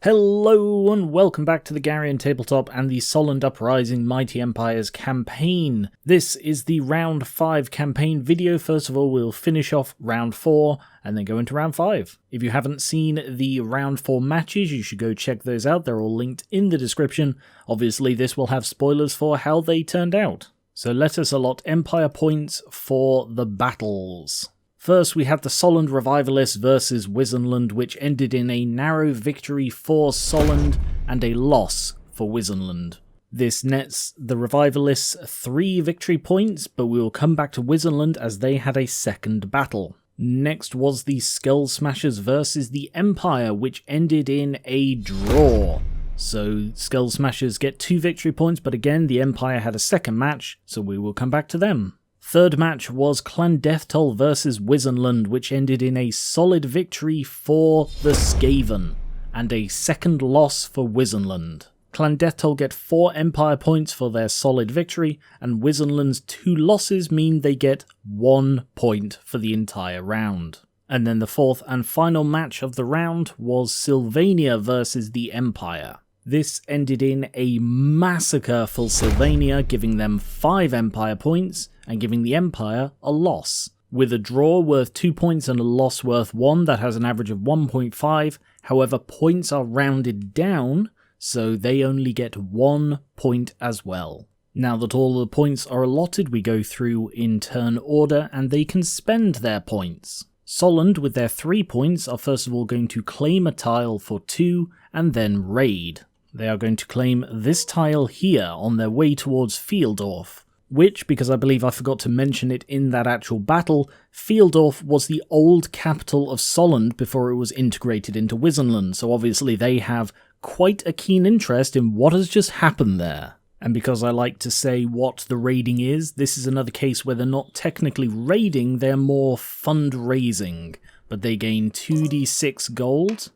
Hello and welcome back to the Garian Tabletop and the Solland Uprising Mighty Empires campaign. This is the round 5 campaign video. First of all, we'll finish off round 4 and then go into round 5. If you haven't seen the round 4 matches, you should go check those out. They're all linked in the description. Obviously, this will have spoilers for how they turned out. So let us allot Empire points for the battles. First, we have the Solland Revivalists versus Wissenland, which ended in a narrow victory for Solland and a loss for Wissenland. This nets the Revivalists 3 victory points, but we will come back to Wissenland as they had a second battle. Next was the Skull Smashers versus the Empire, which ended in a draw. So Skull Smashers get 2 victory points, but again the Empire had a second match, so we will come back to them. Third match was Clandethtal versus Wissenland, which ended in a solid victory for the Skaven, and a second loss for Wissenland. Clandethtal get 4 Empire points for their solid victory, and Wissenland's 2 losses mean they get 1 point for the entire round. And then the fourth and final match of the round was Sylvania versus the Empire. This ended in a massacre for Sylvania, giving them 5 Empire points, and giving the Empire a loss. With a draw worth 2 points and a loss worth 1, that has an average of 1.5, however points are rounded down, so they only get 1 point as well. Now that all the points are allotted, we go through in turn order, and they can spend their points. Solland, with their 3 points, are first of all going to claim a tile for 2, and then raid. They are going to claim this tile here on their way towards Fieldorf, which, because I believe I forgot to mention it in that actual battle, Fieldorf was the old capital of Solland before it was integrated into Wissenland, so obviously they have quite a keen interest in what has just happened there. And because I like to say what the raiding is, this is another case where they're not technically raiding, they're more fundraising, but they gain 2d6 gold,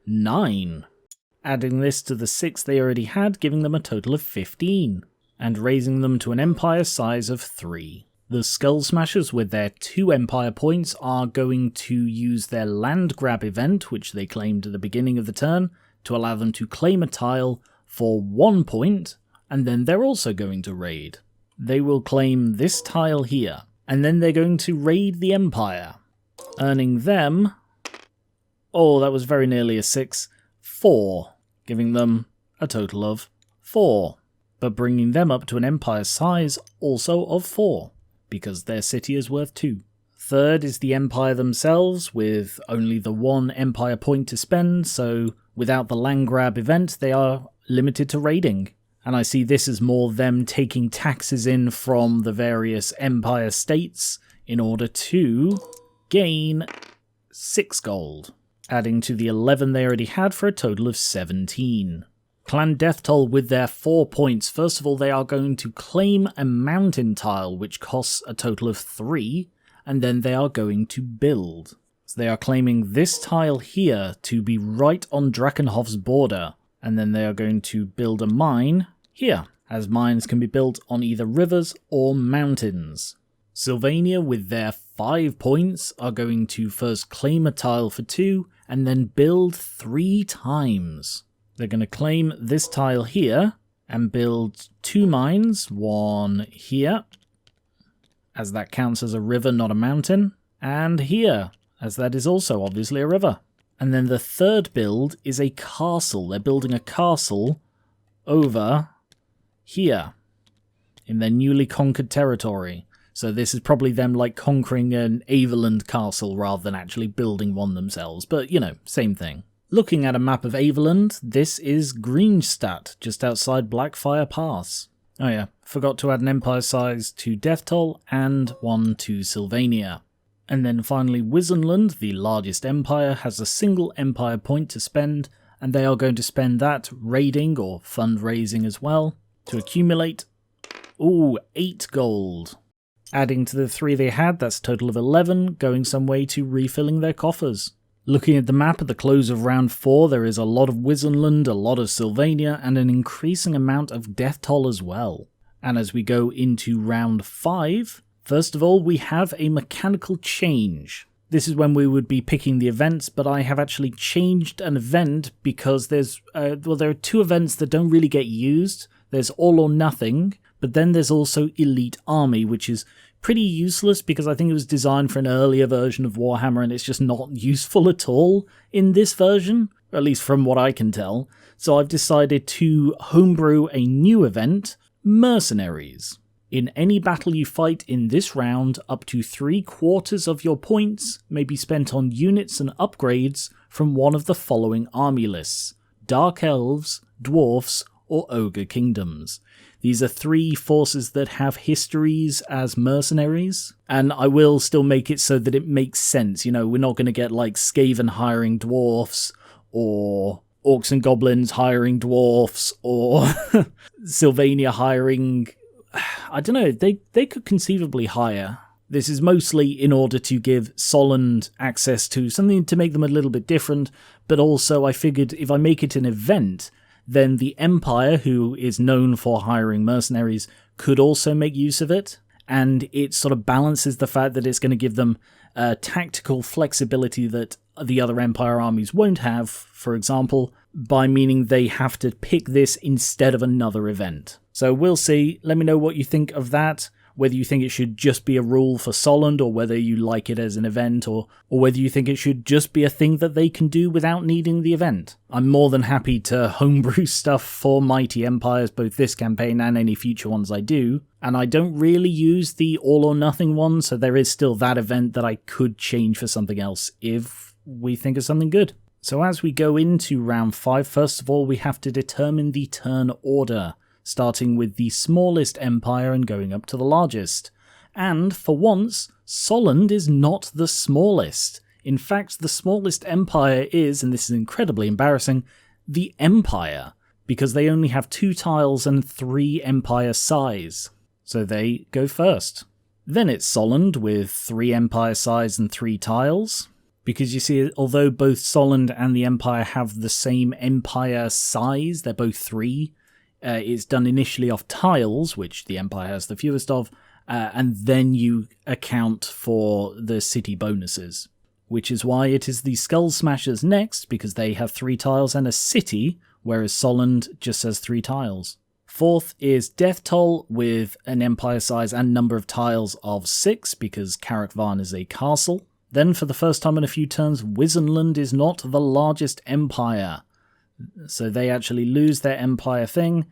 9. Adding this to the 6 they already had, giving them a total of 15, and raising them to an Empire size of 3. The Skull Smashers, with their 2 Empire points, are going to use their land grab event, which they claimed at the beginning of the turn, to allow them to claim a tile for 1 point, and then they're also going to raid. They will claim this tile here, and then they're going to raid the Empire, earning them, oh that was very nearly a 6, 4, giving them a total of 4, but bringing them up to an Empire size also of 4, because their city is worth 2. Third is the Empire themselves, with only the 1 Empire point to spend, so without the land grab event they are limited to raiding. And I see this as more them taking taxes in from the various Empire states in order to gain 6 gold, adding to the 11 they already had for a total of 17. Clandethtal, with their 4 points, first of all they are going to claim a mountain tile which costs a total of 3, and then they are going to build. So they are claiming this tile here to be right on Drakenhof's border, and then they are going to build a mine here, as mines can be built on either rivers or mountains. Sylvania, with their 5 points, are going to first claim a tile for 2, and then build 3 times. They're going to claim this tile here, and build 2 mines, 1 here, as that counts as a river, not a mountain, and here, as that is also obviously a river. And then the third build is a castle. They're building a castle over here, in their newly conquered territory. So this is probably them like conquering an Aveland castle rather than actually building one themselves, but you know, same thing. Looking at a map of Aveland, this is Greenstadt, just outside Blackfire Pass. Oh yeah, forgot to add an Empire size to Deathtoll and 1 to Sylvania. And then finally Wissenland, the largest empire, has a single Empire point to spend, and they are going to spend that raiding or fundraising as well to accumulate, 8 gold. Adding to the 3 they had, that's a total of 11, going some way to refilling their coffers. Looking at the map at the close of round 4, there is a lot of Wissenland, a lot of Sylvania, and an increasing amount of Deathtoll as well. And as we go into round 5, first of all we have a mechanical change. this is when we would be picking the events, but I have actually changed an event because there are two events that don't really get used. There's All or Nothing, but then there's also Elite Army, which is pretty useless because I think it was designed for an earlier version of Warhammer and it's just not useful at all in this version, at least from what I can tell. So I've decided to homebrew a new event, Mercenaries. In any battle you fight in this round, up to 3/4 of your points may be spent on units and upgrades from one of the following army lists: Dark Elves, Dwarfs, or Ogre Kingdoms. These are 3 forces that have histories as mercenaries, and I will still make it so that it makes sense. You know, we're not going to get like Skaven hiring Dwarfs, or Orcs and Goblins hiring Dwarfs, or Sylvania hiring... I don't know, they could conceivably hire. This is mostly in order to give Solland access to something to make them a little bit different, but also I figured if I make it an event, then the Empire, who is known for hiring mercenaries, could also make use of it, and it sort of balances the fact that it's going to give them tactical flexibility that the other Empire armies won't have, for example, by meaning they have to pick this instead of another event. So we'll see. Let me know what you think of that, whether you think it should just be a rule for Solland, or whether you like it as an event, or whether you think it should just be a thing that they can do without needing the event. I'm more than happy to homebrew stuff for Mighty Empires, both this campaign and any future ones I do, and I don't really use the All or Nothing one, so there is still that event that I could change for something else if we think of something good. So as we go into round 5, first of all we have to determine the turn order, starting with the smallest empire and going up to the largest. And, for once, Solland is not the smallest. In fact, the smallest empire is, and this is incredibly embarrassing, the Empire, because they only have 2 tiles and 3 empire size. So they go first. Then it's Solland with 3 empire size and 3 tiles. Because you see, although both Solland and the Empire have the same empire size, they're both 3, it's done initially off tiles, which the Empire has the fewest of, and then you account for the city bonuses. Which is why it is the Skull Smashers next, because they have 3 tiles and a city, whereas Solland just has 3 tiles. Fourth is Death Toll with an empire size and number of tiles of 6, because Carrickvarn is a castle. Then, for the first time in a few turns, Wisenland is not the largest empire. So they actually lose their empire thing,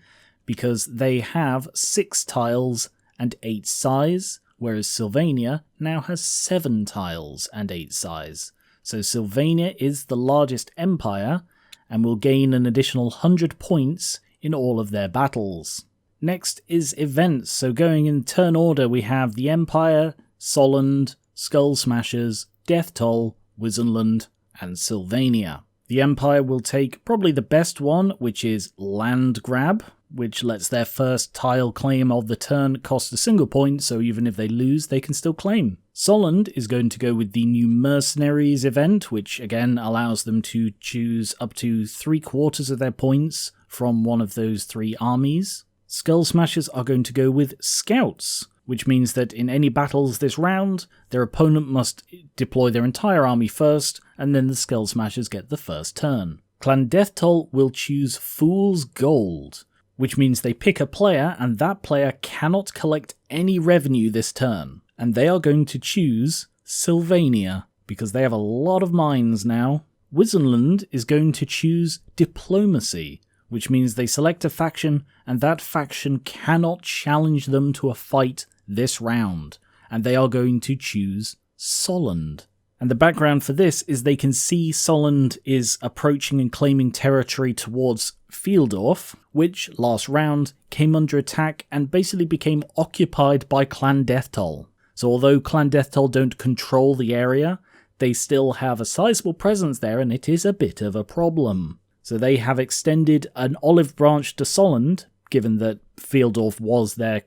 because they have 6 tiles and 8 size, whereas Sylvania now has 7 tiles and 8 size. So Sylvania is the largest empire, and will gain an additional 100 points in all of their battles. Next is events, so going in turn order we have the Empire, Solland, Skull Smashers, Death Toll, Wisenland, and Sylvania. The Empire will take probably the best one, which is Land Grab, which lets their first tile claim of the turn cost a single point, so even if they lose, they can still claim. Solland is going to go with the new Mercenaries event, which again allows them to choose up to 3/4 of their points from one of those 3 armies. Skull Smashers are going to go with Scouts, which means that in any battles this round, their opponent must deploy their entire army first, and then the Skull Smashers get the first turn. Clan Death Toll will choose Fool's Gold, which means they pick a player, and that player cannot collect any revenue this turn. And they are going to choose Sylvania, because they have a lot of mines now. Wisenland is going to choose Diplomacy, which means they select a faction, and that faction cannot challenge them to a fight this round, and they are going to choose Solland. And the background for this is they can see Solland is approaching and claiming territory towards Fieldorf, which, last round, came under attack and basically became occupied by Clan Death Toll. So although Clan Death Toll don't control the area, they still have a sizable presence there, and it is a bit of a problem. So they have extended an olive branch to Solland, given that Fieldorf was the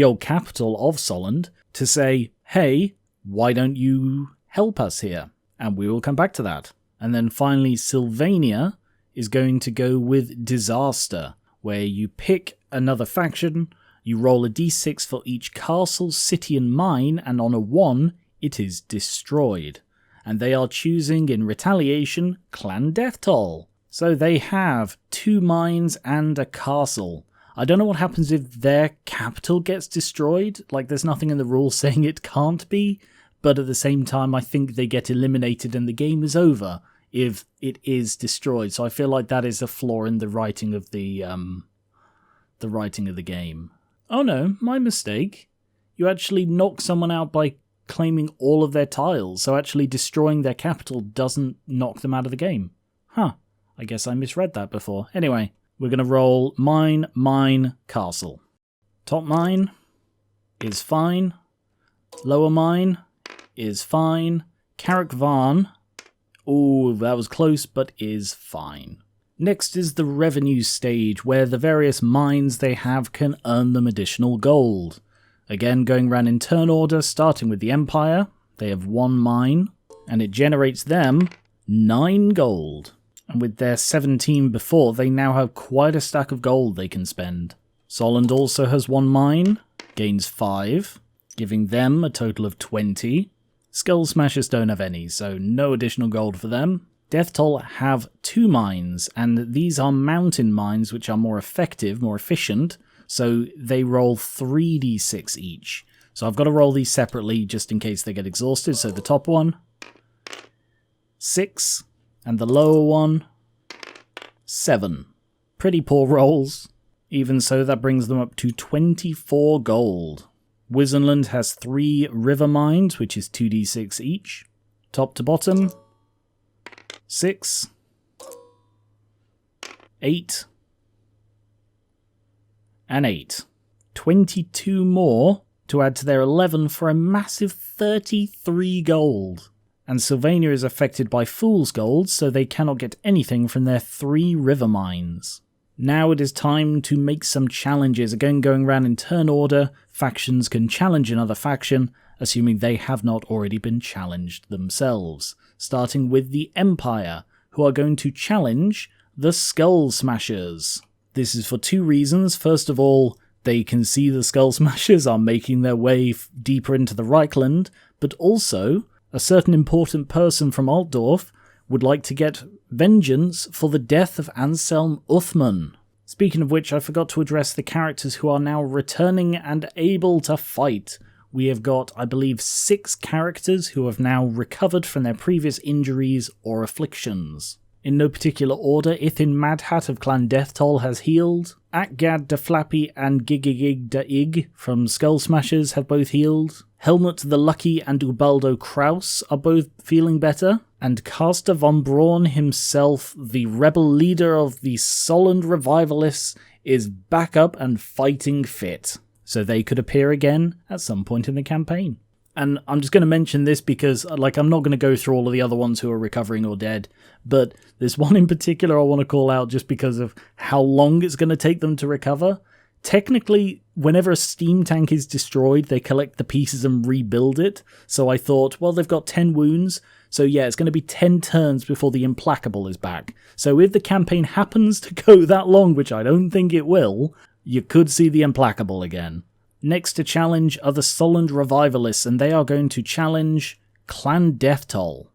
old capital of Solland, to say, hey, why don't you help us here? And we will come back to that. And then finally, Sylvania is going to go with Disaster, where you pick another faction, you roll a d6 for each castle, city and mine, and on a 1, it is destroyed. and they are choosing in retaliation Clan Deathtoll. So they have 2 mines and a castle. I don't know what happens if their capital gets destroyed. Like, there's nothing in the rules saying it can't be, but at the same time, I think they get eliminated and the game is over if it is destroyed. So I feel like that is a flaw in the writing of the game. Oh no, my mistake. You actually knock someone out by claiming all of their tiles, so actually destroying their capital doesn't knock them out of the game. Huh, I guess I misread that before. Anyway, we're going to roll mine, castle. Top mine is fine. Lower mine is fine. Carrick Varn, ooh, that was close, but is fine. Next is the revenue stage, where the various mines they have can earn them additional gold. Again, going around in turn order, starting with the Empire. They have 1 mine, and it generates them 9 gold. And with their 17 before, they now have quite a stack of gold they can spend. Solland also has 1 mine, gains 5, giving them a total of 20. Skull Smashers don't have any, so no additional gold for them. Deathtoll have 2 mines, and these are mountain mines which are more effective, more efficient, so they roll 3d6 each. So I've got to roll these separately just in case they get exhausted. So the top one, 6, and the lower one, 7. Pretty poor rolls. Even so, that brings them up to 24 gold. Wizenland has 3 river mines, which is 2d6 each. Top to bottom, 6, 8, and 8. 22 more to add to their 11 for a massive 33 gold. And Sylvania is affected by Fool's Gold, so they cannot get anything from their 3 river mines. Now it is time to make some challenges. Again, going around in turn order, factions can challenge another faction, assuming they have not already been challenged themselves. Starting with the Empire, who are going to challenge the Skull Smashers. This is for 2 reasons. First of all, they can see the Skull Smashers are making their way deeper into the Reichland, but also, a certain important person from Altdorf would like to get vengeance for the death of Anselm Uthman. Speaking of which, I forgot to address the characters who are now returning and able to fight. We have got, I believe, 6 characters who have now recovered from their previous injuries or afflictions. In no particular order, Ithin Madhat of Clan Deathtoll has healed. Akgad de Flappy and Gigigig de Ig from Skull Smashers have both healed. Helmut the Lucky and Ubaldo Kraus are both feeling better. And Caster von Braun himself, the rebel leader of the Solland Revivalists, is back up and fighting fit. So they could appear again at some point in the campaign. And I'm just going to mention this because, I'm not going to go through all of the other ones who are recovering or dead, but there's one in particular I want to call out just because of how long it's going to take them to recover. Technically, whenever a steam tank is destroyed, they collect the pieces and rebuild it. So I thought, well, they've got 10 wounds, so yeah, it's going to be 10 turns before the Implacable is back. So if the campaign happens to go that long, which I don't think it will, you could see the Implacable again. Next to challenge are the Solland Revivalists, and they are going to challenge Clan Deathtoll.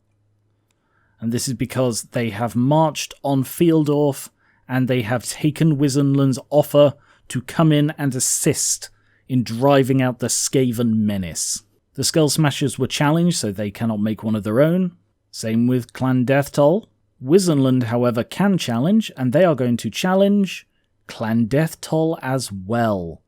And this is because they have marched on Fieldorf, and they have taken Wizenland's offer to come in and assist in driving out the Skaven menace. The Skull Smashers were challenged, so they cannot make one of their own. Same with Clan Deathtoll. Wizenland, however, can challenge, and they are going to challenge Clan Deathtoll as well.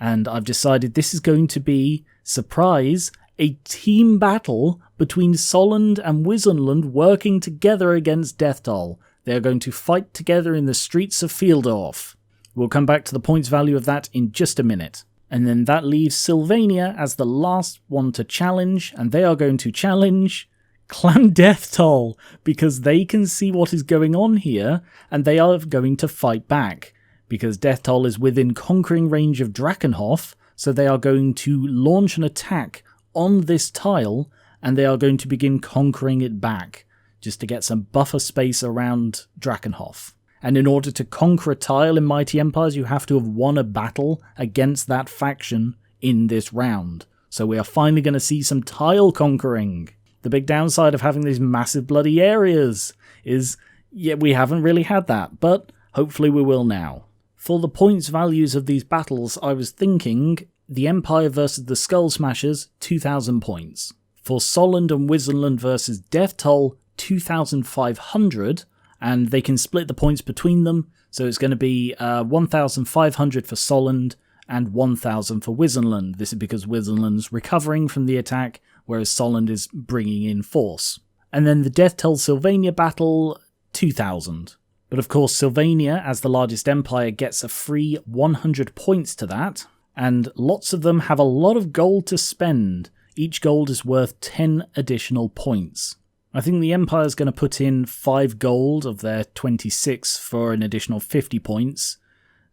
And I've decided this is going to be, surprise, a team battle between Solland and Wizenland working together against Deathtoll. They are going to fight together in the streets of Fieldorf. We'll come back to the points value of that in just a minute. And then that leaves Sylvania as the last one to challenge, and they are going to challenge Clan Deathtoll, because they can see what is going on here, and they are going to fight back. Because Deathtoll is within conquering range of Drakenhof, so they are going to launch an attack on this tile, and they are going to begin conquering it back, just to get some buffer space around Drakenhof. And in order to conquer a tile in Mighty Empires, you have to have won a battle against that faction in this round. So we are finally going to see some tile conquering. The big downside of having these massive bloody areas is, yeah, we haven't really had that, but hopefully we will now. For the points values of these battles, I was thinking the Empire versus the Skull Smashers, 2,000 points. For Solland and Wissenland versus Death Toll, 2,500, and they can split the points between them, so it's going to be 1,500 for Solland and 1,000 for Wissenland. This is because Wissenland's recovering from the attack, whereas Solland is bringing in force. And then the Death Toll Sylvania battle, 2,000. But of course Sylvania, as the largest empire, gets a free 100 points to that, and lots of them have a lot of gold to spend. Each gold is worth 10 additional points. I think the Empire's going to put in 5 gold of their 26 for an additional 50 points.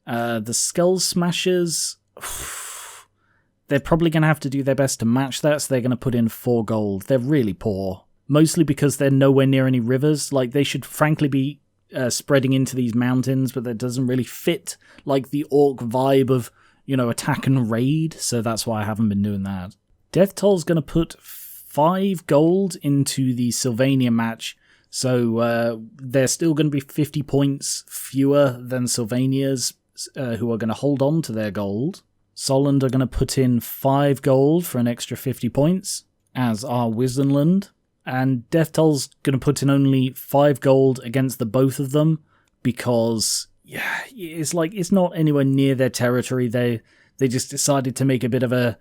The Skull Smashers, they're probably going to have to do their best to match that, so they're going to put in 4 gold. They're really poor. Mostly because they're nowhere near any rivers. Like, they should frankly be spreading into these mountains, but that doesn't really fit like the orc vibe of, you know, attack and raid, so that's why I haven't been doing that. Death Toll's going to put 5 gold into the Sylvania match, so they're still going to be 50 points fewer than Sylvania's, who are going to hold on to their gold. Solland are going to put in 5 gold for an extra 50 points, as are Wissenland. And Death Toll's going to put in only 5 gold against the both of them, because, yeah, it's like, it's not anywhere near their territory. They just decided to make a bit of a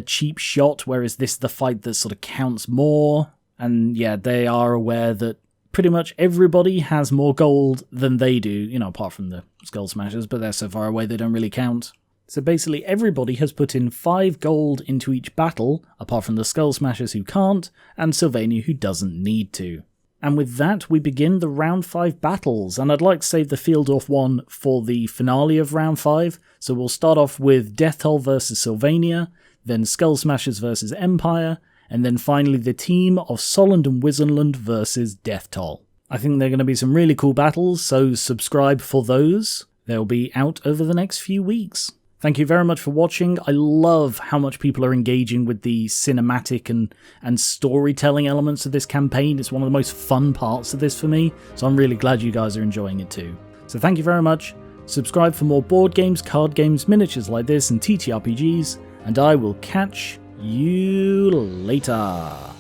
cheap shot, whereas this is the fight that sort of counts more. And yeah, they are aware that pretty much everybody has more gold than they do, you know, apart from the Skull Smashers, but they're so far away they don't really count. So basically everybody has put in 5 gold into each battle, apart from the Skull Smashers who can't, and Sylvania who doesn't need to. And with that we begin the round 5 battles, and I'd like to save the Fieldorf one for the finale of round 5, so we'll start off with Death Toll versus Sylvania, then Skull Smashers versus Empire, and then finally the team of Solland and Wissenland versus Death Toll. I think they're going to be some really cool battles, so subscribe for those. They'll be out over the next few weeks. Thank you very much for watching. I love how much people are engaging with the cinematic and storytelling elements of this campaign. It's one of the most fun parts of this for me, so I'm really glad you guys are enjoying it too. So thank you very much. Subscribe for more board games, card games, miniatures like this, and TTRPGs, and I will catch you later.